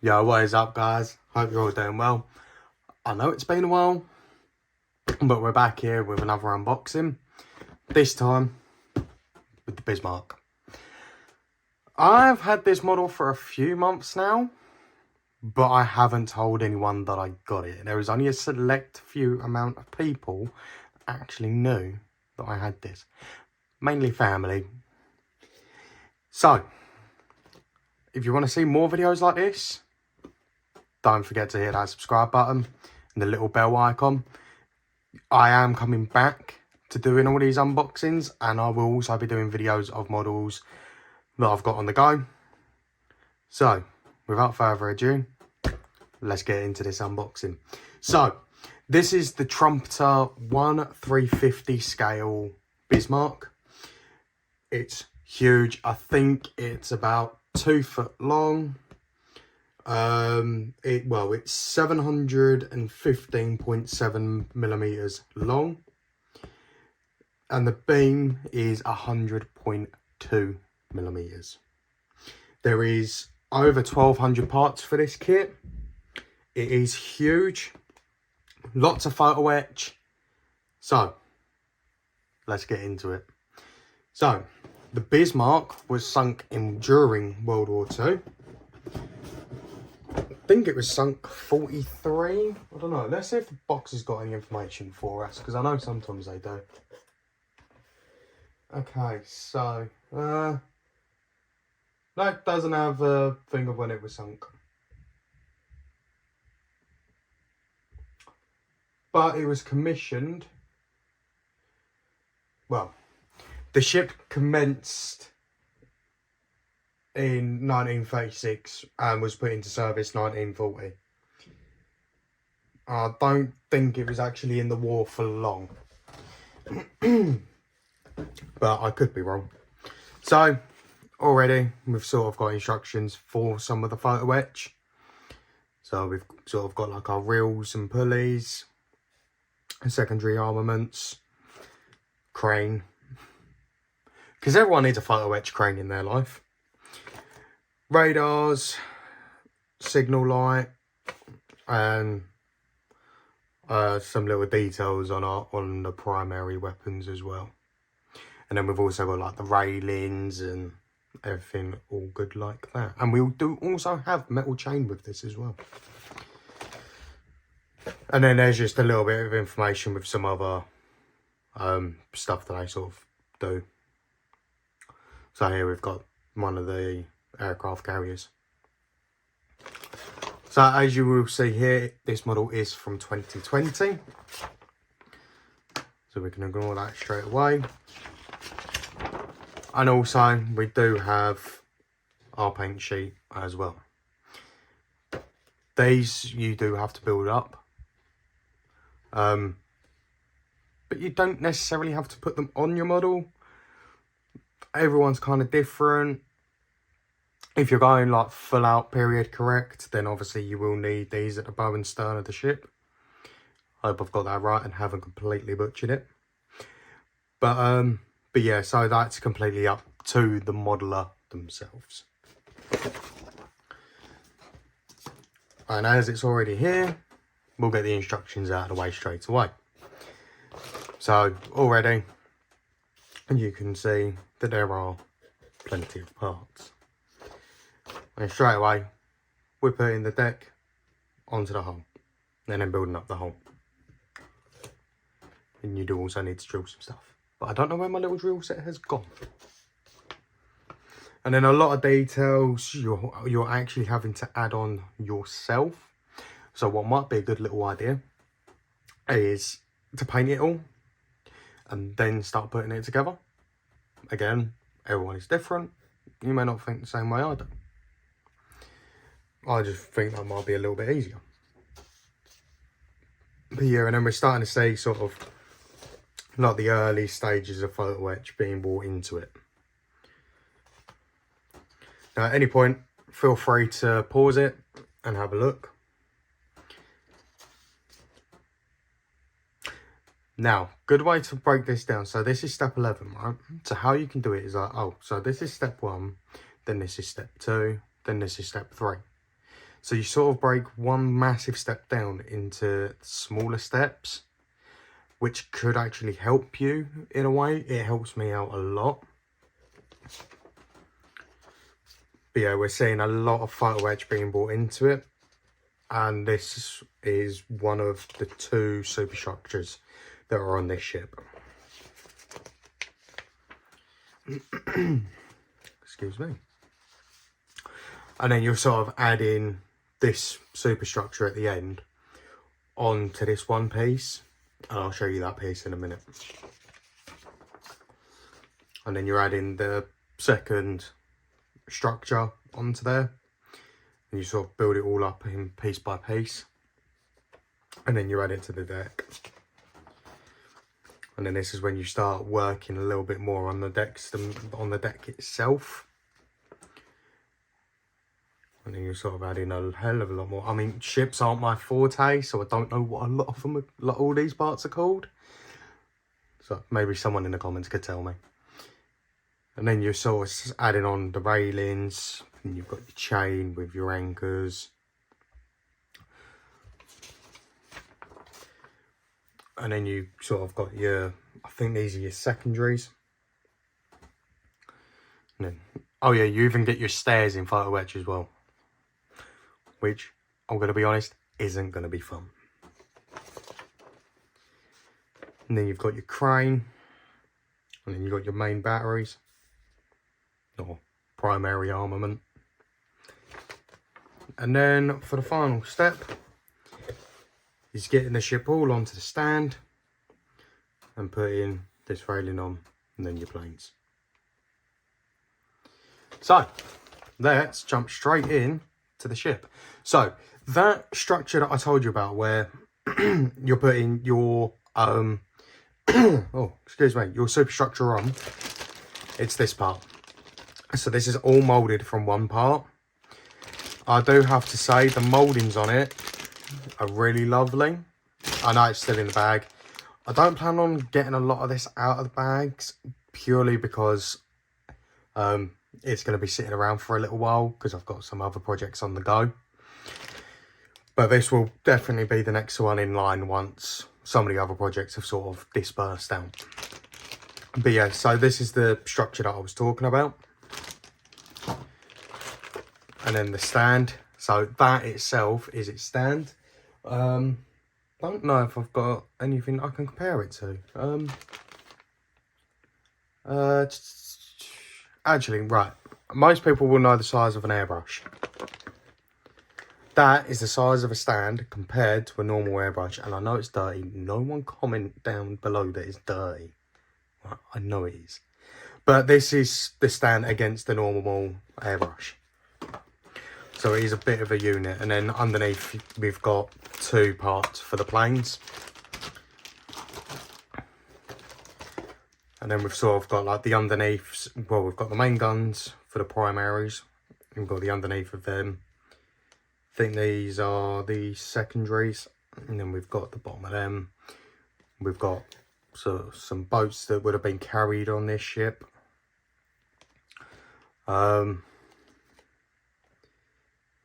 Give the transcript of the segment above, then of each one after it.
Yo, what is up, guys? Hope you're all doing well. I know it's been a while, but we're back here with another unboxing. This time with the Bismarck. I've had this model for a few months now, but I haven't told anyone that I got it. There was only a select few amount of people actually knew that I had this. Mainly family. So, if you want to see more videos like this, don't forget to hit that subscribe button and the little bell icon. I am coming back to doing all these unboxings, and I will also be doing videos of models that I've got on the go. So, without further ado, let's get into this unboxing. So, this is the Trumpter 1/350 scale Bismarck. It's huge. I think it's about 2 foot long. It's 715.7 millimeters long, and the beam is 100.2 millimeters. There is over 1,200 parts for this kit. It is huge, lots of photo etch. So let's get into it. So the Bismarck was sunk during World War II. I think it was sunk 43. I don't know. Let's see if the box has got any information for us, because I know sometimes they do. Okay, so no, it doesn't have a thing of when it was sunk, but it was commissioned. Well, the ship commenced in 1936 and was put into service 1940. I don't think it was actually in the war for long. But I could be wrong. So, already we've sort of got instructions for some of the photo etch. So we've sort of got like our reels and pulleys, secondary armaments, crane. Because everyone needs a photo etch crane in their life. Radars, signal light, and some little details on the primary weapons as well. And then we've also got like the railings and everything all good like that. And we do also have metal chain with this as well. And then there's just a little bit of information with some other stuff that I sort of do. So here we've got one of the aircraft carriers. So as you will see here, this model is from 2020. So we can ignore that straight away. And also we do have our paint sheet as well. These you do have to build up. But you don't necessarily have to put them on your model. Everyone's kind of different. If you're going like full out period correct, then obviously you will need these at the bow and stern of the ship. I hope I've got that right and haven't completely butchered it. But yeah, so that's completely up to the modeler themselves. And as it's already here, we'll get the instructions out of the way straight away. So already you can see that there are plenty of parts. And straight away, we're putting the deck onto the hull, and then building up the hull. And you do also need to drill some stuff. But I don't know where my little drill set has gone. And then a lot of details you're actually having to add on yourself. So what might be a good little idea is to paint it all and then start putting it together. Again, everyone is different. You may not think the same way I do. I just think that might be a little bit easier. But yeah, and then we're starting to see sort of like the early stages of photo etch being brought into it. Now at any point, feel free to pause it and have a look. Now, good way to break this down. So this is step 11, right? So how you can do it is like, oh, so this is step 1, then this is step 2, then this is step 3. So you sort of break one massive step down into smaller steps, which could actually help you in a way. It helps me out a lot. But yeah, we're seeing a lot of photo etch being brought into it. And this is one of the 2 superstructures that are on this ship. Excuse me. And then you'll sort of add in this superstructure at the end onto this one piece. And I'll show you that piece in a minute. And then you're adding the second structure onto there. And you sort of build it all up in piece by piece. And then you add it to the deck. And then this is when you start working a little bit more on the decks than on the deck itself. And then you sort of add in a hell of a lot more. I mean, ships aren't my forte, so I don't know what a lot of them, all these parts are called. So maybe someone in the comments could tell me. And then you're sort of adding on the railings, and you've got your chain with your anchors. And then you sort of got your, I think these are your secondaries. And then, oh yeah, you even get your stairs in photo etch as well. Which, I'm going to be honest, isn't going to be fun. And then you've got your crane. And then you've got your main batteries. Or primary armament. And then for the final step is getting the ship all onto the stand and putting this railing on and then your planes. So let's jump straight in to the ship. So that structure that I told you about where you're putting your oh excuse me, your superstructure on, it's this part. So this is all moulded from one part. I do have to say the mouldings on it are really lovely. I know it's still in the bag. I don't plan on getting a lot of this out of the bags purely because it's going to be sitting around for a little while because I've got some other projects on the go. But this will definitely be the next one in line once some of the other projects have sort of dispersed out. But yeah, so this is the structure that I was talking about. And then the stand. So that itself is its stand. Don't know if I've got anything I can compare it to. Actually, right. Most people will know the size of an airbrush. That is the size of a stand compared to a normal airbrush. And I know it's dirty. No one comment down below that it's dirty. Right, I know it is. But this is the stand against the normal airbrush. So it is a bit of a unit. And then underneath we've got 2 parts for the planes. And then we've sort of got like the underneath. Well, we've got the main guns for the primaries. We've got the underneath of them. I think these are the secondaries. And then we've got the bottom of them. We've got sort of some boats that would have been carried on this ship.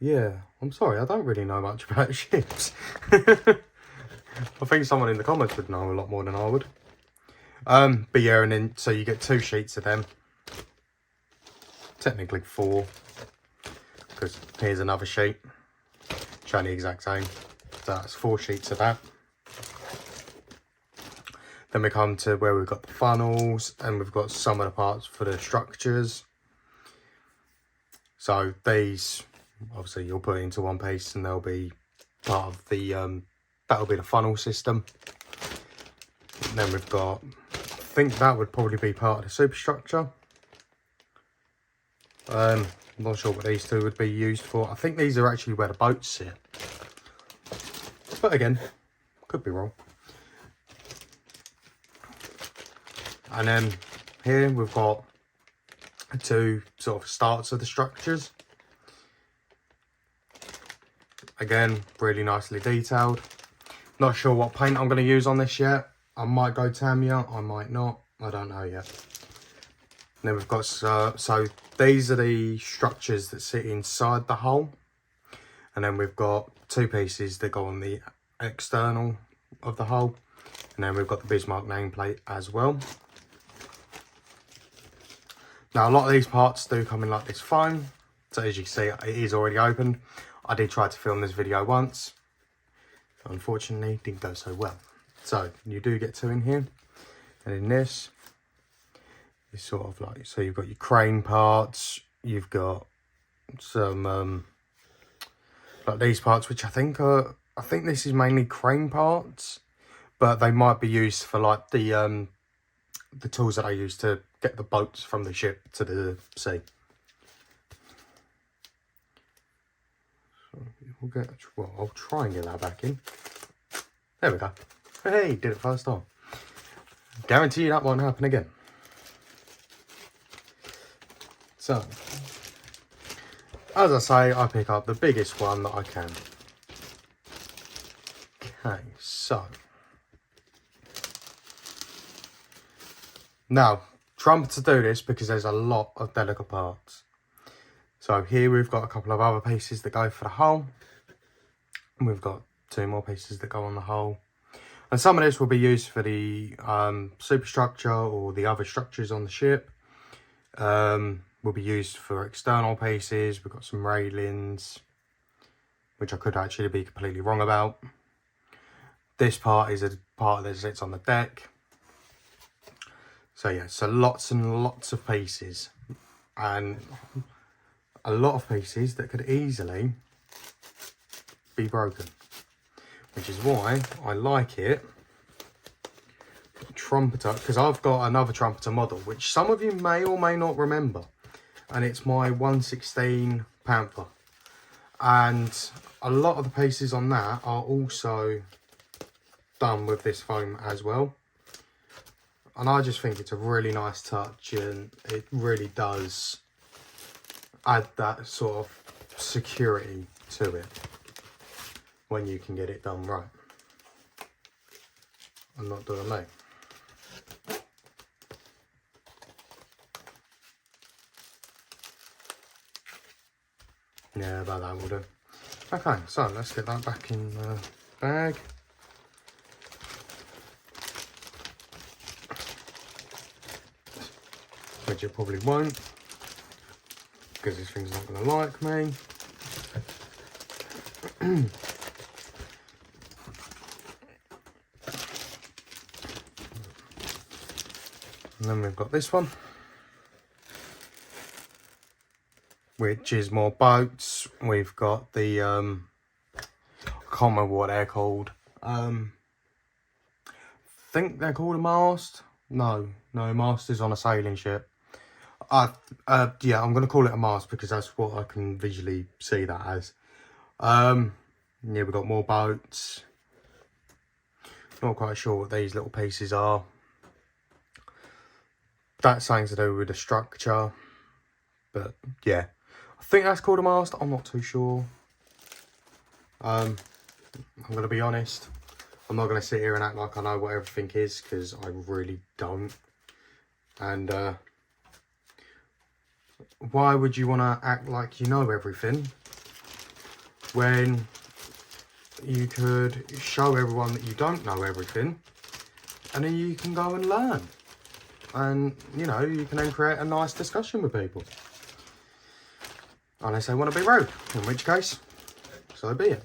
Yeah, I'm sorry, I don't really know much about ships. I think someone in the comments would know a lot more than I would. But yeah, and then so you get 2 sheets of them. Technically 4, because here's another sheet showing the exact same. So that's 4 sheets of that. Then we come to where we've got the funnels, and we've got some of the parts for the structures. So these, obviously, you'll put it into one piece, and they'll be part of the that'll be the funnel system. And then we've got, I think that would probably be part of the superstructure. I'm not sure what these 2 would be used for. I think these are actually where the boats sit. But again, could be wrong. And then here we've got 2 sort of starts of the structures. Again, really nicely detailed. Not sure what paint I'm going to use on this yet. I might go Tamiya, I might not. I don't know yet. And then we've got, so these are the structures that sit inside the hull. And then we've got 2 pieces that go on the external of the hull. And then we've got the Bismarck nameplate as well. Now, a lot of these parts do come in like this foam. So as you can see, it is already opened. I did try to film this video once. Unfortunately, didn't go so well. So you do get 2 in here. And in this, it's sort of like, so you've got your crane parts. You've got some, like these parts, which I think this is mainly crane parts. But they might be used for like the tools that I use to get the boats from the ship to the sea. So we'll get, well, I'll try and get that back in. There we go. Hey, did it first time. Guarantee you that won't happen again. So, as I say, I pick up the biggest one that I can. Okay, so. Now, Trumpter to do this because there's a lot of delicate parts. So here we've got a couple of other pieces that go for the hull. And we've got 2 more pieces that go on the hull. And some of this will be used for the superstructure or the other structures on the ship. Will be used for external pieces. We've got some railings, which I could actually be completely wrong about. This part is a part that sits on the deck. So yeah, so lots and lots of pieces. And a lot of pieces that could easily be broken. Which is why I like it, Trumpter, because I've got another Trumpter model, which some of you may or may not remember. And it's my 116 Panther. And a lot of the pieces on that are also done with this foam as well. And I just think it's a really nice touch, and it really does add that sort of security to it when you can get it done right. I'm not doing me. Yeah, about that will do. Okay, so let's get that back in the bag. Which it probably won't, because this thing's not going to like me. And then we've got this one, which is more boats. We've got the, I can't remember what they're called. I think they're called a mast. No, mast is on a sailing ship. Yeah, I'm going to call it a mast because that's what I can visually see that as. Yeah, we've got more boats. Not quite sure what these little pieces are. That's something to do with the structure. But yeah, I think that's called a mast. I'm not too sure. I'm going to be honest. I'm not going to sit here and act like I know what everything is, because I really don't. And why would you want to act like you know everything when you could show everyone that you don't know everything, and then you can go and learn, and you know, you can then create a nice discussion with people, unless they want to be rude, in which case so be it.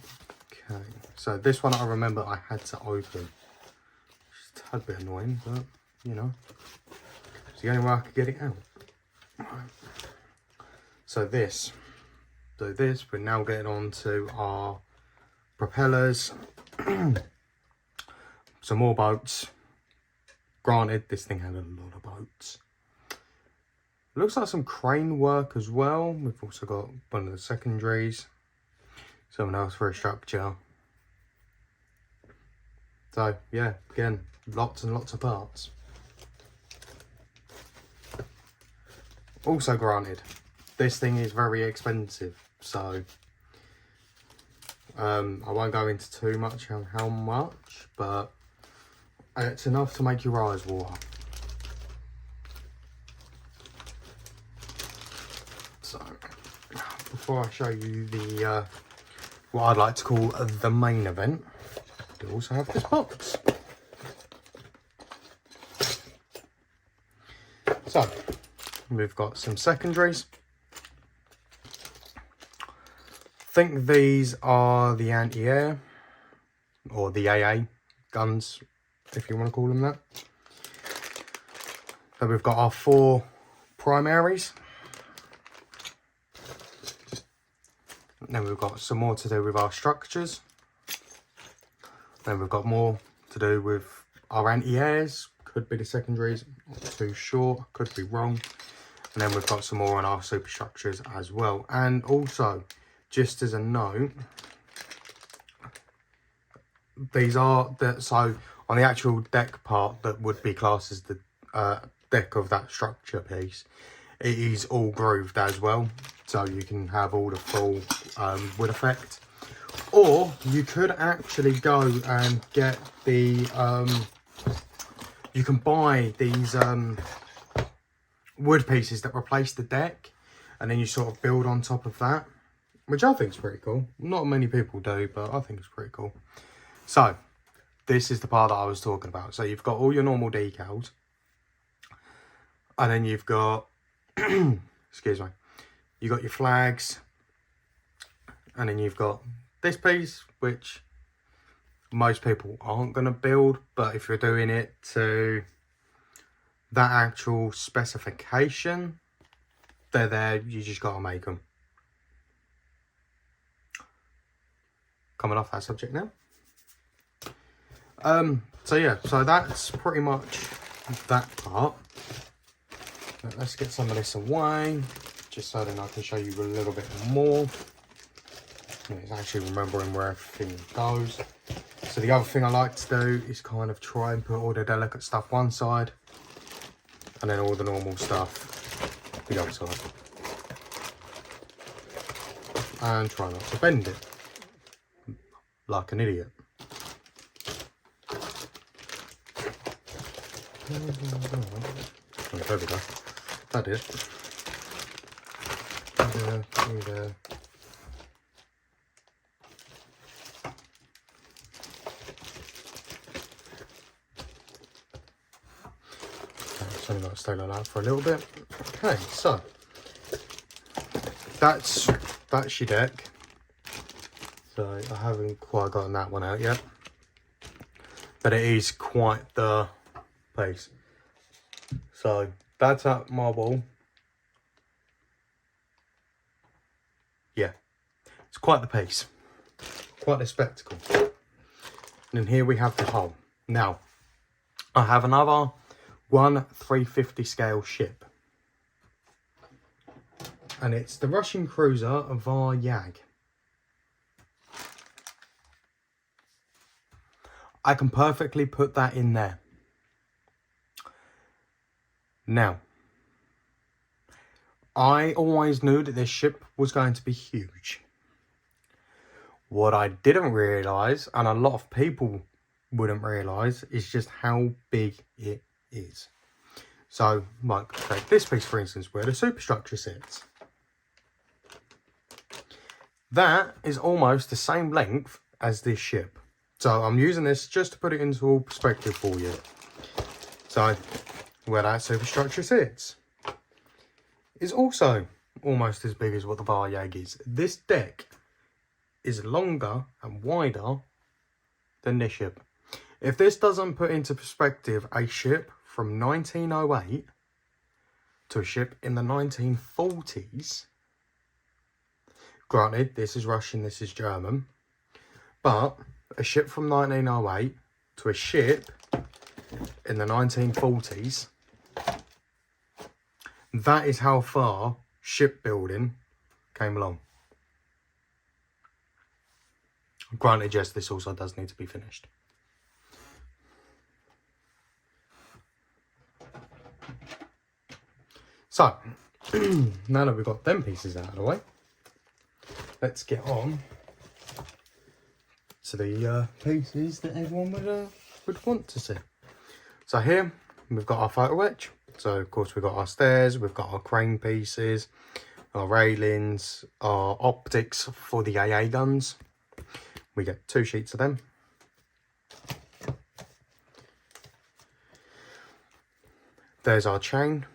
Okay, so this one I remember I had to open, which is a tad bit annoying, but you know, it's the only way I could get it out. So this, we're now getting on to our propellers. Some more boats. Granted, this thing had a lot of boats. Looks like some crane work as well. We've also got one of the secondaries. Something else for a structure. So, yeah, again, lots and lots of parts. Also, granted, this thing is very expensive, so I won't go into too much on how much, but it's enough to make your eyes water. So, before I show you the what I'd like to call the main event. We also have this box. So, we've got some secondaries. I think these are the anti-air, or the AA guns, if you want to call them that. So we've got our 4 primaries. Then we've got some more to do with our structures. Then we've got more to do with our anti-airs. Could be the secondaries, not too sure, could be wrong. And then we've got some more on our superstructures as well. And also, just as a note, these are so on the actual deck part that would be classed as the deck of that structure piece, it is all grooved as well, so you can have all the full wood effect. Or you could actually go and get the you can buy these wood pieces that replace the deck, and then you sort of build on top of that, which I think is pretty cool. Not many people do, but I think it's pretty cool. So this is the part that I was talking about. So you've got all your normal decals, and then you've got excuse me, you got your flags, and then you've got this piece, which most people aren't going to build, but if you're doing it to that actual specification, they're there, you just got to make them. Coming off that subject now. So yeah, so that's pretty much that part. Let's get some of this away, just so then I can show you a little bit more. It's actually remembering where everything goes. So the other thing I like to do is kind of try and put all the delicate stuff one side, and then all the normal stuff the other side. And try not to bend it like an idiot. Oh, there we go. That did. There. It's only got to stay like that for a little bit. Okay, so that's your deck. So I haven't quite gotten that one out yet, but it is quite the piece. So that's that marble. Yeah, it's quite the piece, quite the spectacle. And then here we have the hull. Now I have another 350 scale ship, and it's the Russian cruiser Varyag. I can perfectly put that in there. Now, I always knew that this ship was going to be huge. What I didn't realise, and a lot of people wouldn't realise, is just how big it is. So, like, take this piece for instance, where the superstructure sits. That is almost the same length as this ship. So I'm using this just to put it into all perspective for you. So where that superstructure sits is also almost as big as what the Varyag is. This deck is longer and wider than this ship. If this doesn't put into perspective a ship from 1908 to a ship in the 1940s, granted, this is Russian, this is German, but a ship from 1908 to a ship in the 1940s, that is how far shipbuilding came along. Granted, yes, this also does need to be finished. So, now that we've got them pieces out of the way, let's get on to the pieces that everyone would want to see. So here we've got our photo etch. So of course we've got our stairs, we've got our crane pieces, our railings, our optics for the AA guns. We get 2 sheets of them. There's our chain.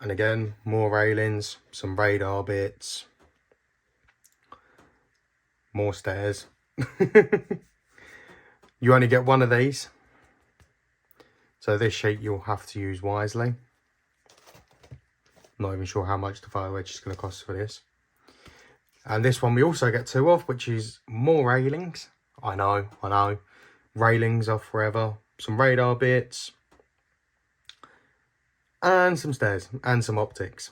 And again, more railings, some radar bits, more stairs. You only get 1 of these. So this sheet you'll have to use wisely. Not even sure how much the fire wedge is going to cost for this. And this one we also get 2 of, which is more railings. I know. Railings are forever. Some radar bits. And some stairs. And some optics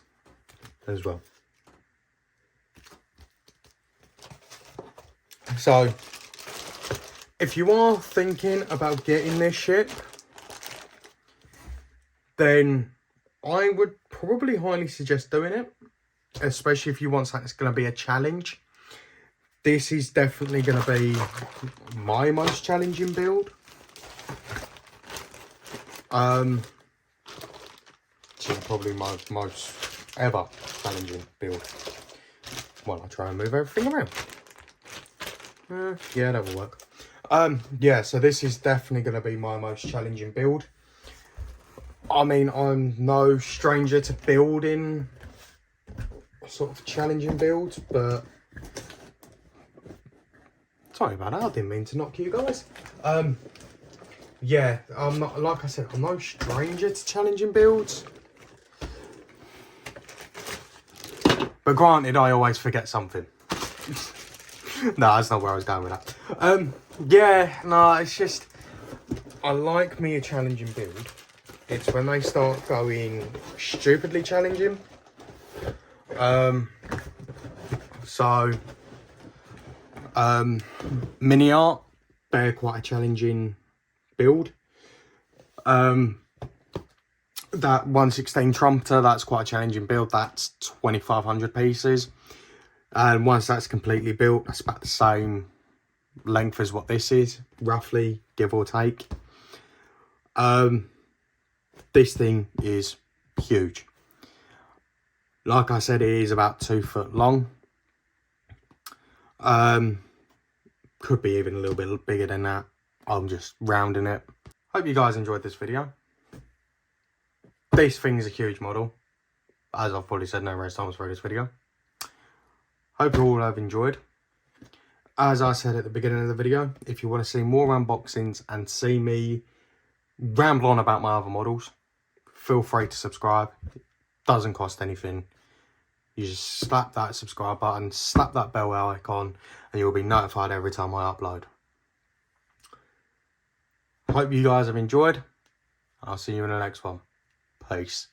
as well. So, if you are thinking about getting this ship, then I would probably highly suggest doing it. Especially if you want something that's going to be a challenge. This is definitely going to be my most challenging build. It's probably my most ever challenging build. Well, I'll try and move everything around. Yeah, that will work. Yeah, so this is definitely going to be my most challenging build. I mean, I'm no stranger to building sort of challenging builds, but sorry about that, I didn't mean to knock you guys. Yeah, I'm not, like I said, I'm no stranger to challenging builds, but granted, I always forget something. No, that's not where I was going with that. Yeah, no, it's just, I like me a challenging build. It's when they start going stupidly challenging. Mini art, they're quite a challenging build. That 116 Trumpter, that's quite a challenging build. That's 2,500 pieces. And once that's completely built, that's about the same length as what this is, roughly, give or take. This thing is huge. Like I said, it is about 2 foot long. Could be even a little bit bigger than that. I'm just rounding it. Hope you guys enjoyed this video. This thing is a huge model. As I've probably said numerous times through this video. Hope you all have enjoyed. As I said at the beginning of the video, if you want to see more unboxings and see me ramble on about my other models, feel free to subscribe. It doesn't cost anything. You just slap that subscribe button, slap that bell icon, and you'll be notified every time I upload. Hope you guys have enjoyed. I'll see you in the next one. Peace.